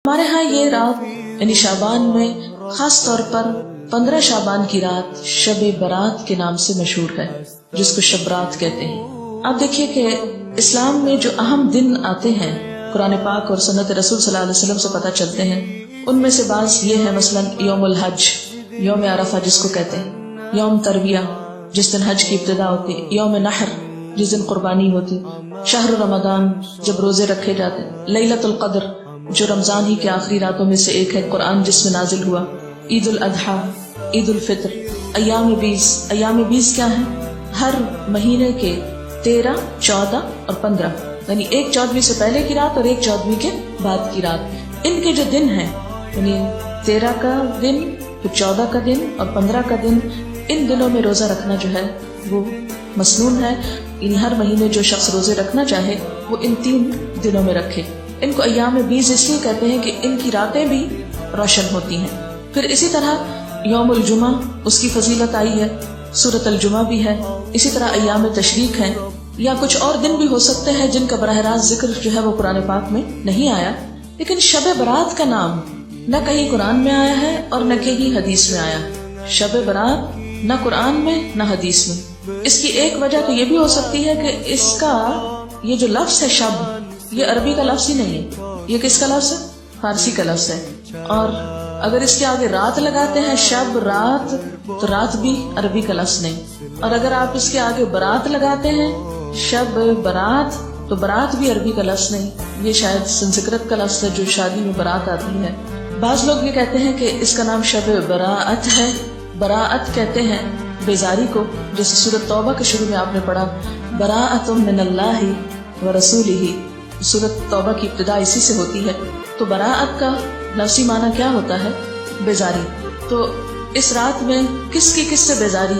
ہمارے ہاں یہ رات یعنی شعبان میں خاص طور پر 15 شعبان کی رات شب برات کے نام سے مشہور ہے، جس کو شب رات کہتے ہیں۔ آپ دیکھیے کہ اسلام میں جو اہم دن آتے ہیں قرآن پاک اور سنت رسول صلی اللہ علیہ وسلم سے پتہ چلتے ہیں، ان میں سے بعض یہ ہے، مثلا یوم الحج، یوم عرفہ جس کو کہتے ہیں، یوم ترویہ جس دن حج کی ابتدا ہوتی، یوم نحر جس دن قربانی ہوتی، شہر رمضان جب روزے رکھے جاتے، لیلۃ القدر جو رمضان ہی کے آخری راتوں میں سے ایک ہے، قرآن جس میں نازل ہوا، عید الاضحیٰ، عید الفطر، ایام 20۔ ایام 20 کیا ہیں؟ ہر مہینے کے 13، 14 اور 15، یعنی ایک 14ویں سے پہلے کی رات اور ایک 14ویں کے بعد کی رات۔ ان کے جو دن ہیں یعنی 13 کا دن، پھر 14 کا دن اور 15 کا دن، ان دنوں میں روزہ رکھنا جو ہے وہ مسنون ہے، یعنی ہر مہینے جو شخص روزے رکھنا چاہے وہ ان 3 دنوں میں رکھے۔ ان کو ایام 20 اس لیے کہتے ہیں کہ ان کی راتیں بھی روشن ہوتی ہیں۔ پھر اسی طرح یوم الجمعہ، اس کی فضیلت آئی ہے، سورۃ الجمعہ بھی ہے، اسی طرح ایام تشریق ہیں، یا کچھ اور دن بھی ہو سکتے ہیں جن کا براہ راست ذکر جو ہے وہ قرآن پاک میں نہیں آیا، لیکن شب برات کا نام نہ کہیں قرآن میں آیا ہے اور نہ کہیں حدیث میں آیا۔ شب برات نہ قرآن میں نہ حدیث میں۔ اس کی ایک وجہ تو یہ بھی ہو سکتی ہے کہ اس کا یہ جو لفظ ہے شب، یہ عربی کا لفظ ہی نہیں ہے، یہ کس کا لفظ ہے؟ فارسی کا لفظ ہے، اور اگر اس کے آگے رات لگاتے ہیں، شب رات، تو رات بھی عربی کا لفظ نہیں، اور اگر آپ اس کے آگے برات لگاتے ہیں، شب برات، تو برات بھی عربی کا لفظ نہیں، یہ شاید سنسکرت کا لفظ ہے جو شادی میں برات آتی ہے۔ بعض لوگ یہ کہتے ہیں کہ اس کا نام شب براءت ہے، براءت کہتے ہیں بیزاری کو، جیسے سورۃ توبہ کے شروع میں آپ نے پڑھا براءۃ من اللہ ورسولہ، سورۃ توبہ کی ابتدا اسی سے ہوتی ہے، تو براءت کا لفظی معنی کیا ہوتا ہے؟ بیزاری۔ تو اس رات میں کس سے بیزاری؟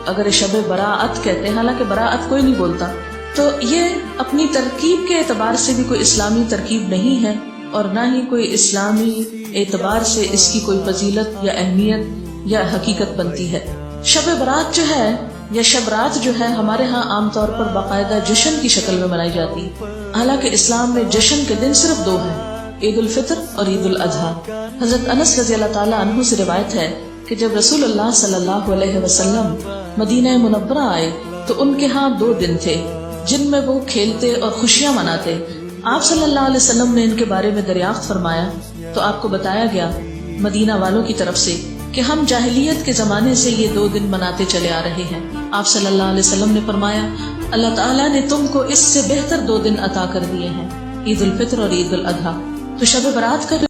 اگر شب براءت کہتے ہیں، حالانکہ براءت کوئی نہیں بولتا، تو یہ اپنی ترکیب کے اعتبار سے بھی کوئی اسلامی ترکیب نہیں ہے، اور نہ ہی کوئی اسلامی اعتبار سے اس کی کوئی فضیلت یا اہمیت یا حقیقت بنتی ہے۔ شب برات جو ہے یا شب رات جو ہے ہمارے ہاں عام طور پر باقاعدہ جشن کی شکل میں منائی جاتی ہے، حالانکہ اسلام میں جشن کے دن صرف 2 ہیں، عید الفطر اور عید الاضحیٰ۔ حضرت انس رضی اللہ تعالیٰ عنہ سے روایت ہے کہ جب رسول اللہ صلی اللہ علیہ وسلم مدینہ منورہ آئے تو ان کے ہاں 2 دن تھے جن میں وہ کھیلتے اور خوشیاں مناتے۔ آپ صلی اللہ علیہ وسلم نے ان کے بارے میں دریافت فرمایا تو آپ کو بتایا گیا مدینہ والوں کی طرف سے کہ ہم جاہلیت کے زمانے سے یہ 2 دن مناتے چلے آ رہے ہیں۔ آپ صلی اللہ علیہ وسلم نے فرمایا اللہ تعالیٰ نے تم کو اس سے بہتر 2 دن عطا کر دیے ہیں، عید الفطر اور عید الاضحیٰ۔ تو شب برات کا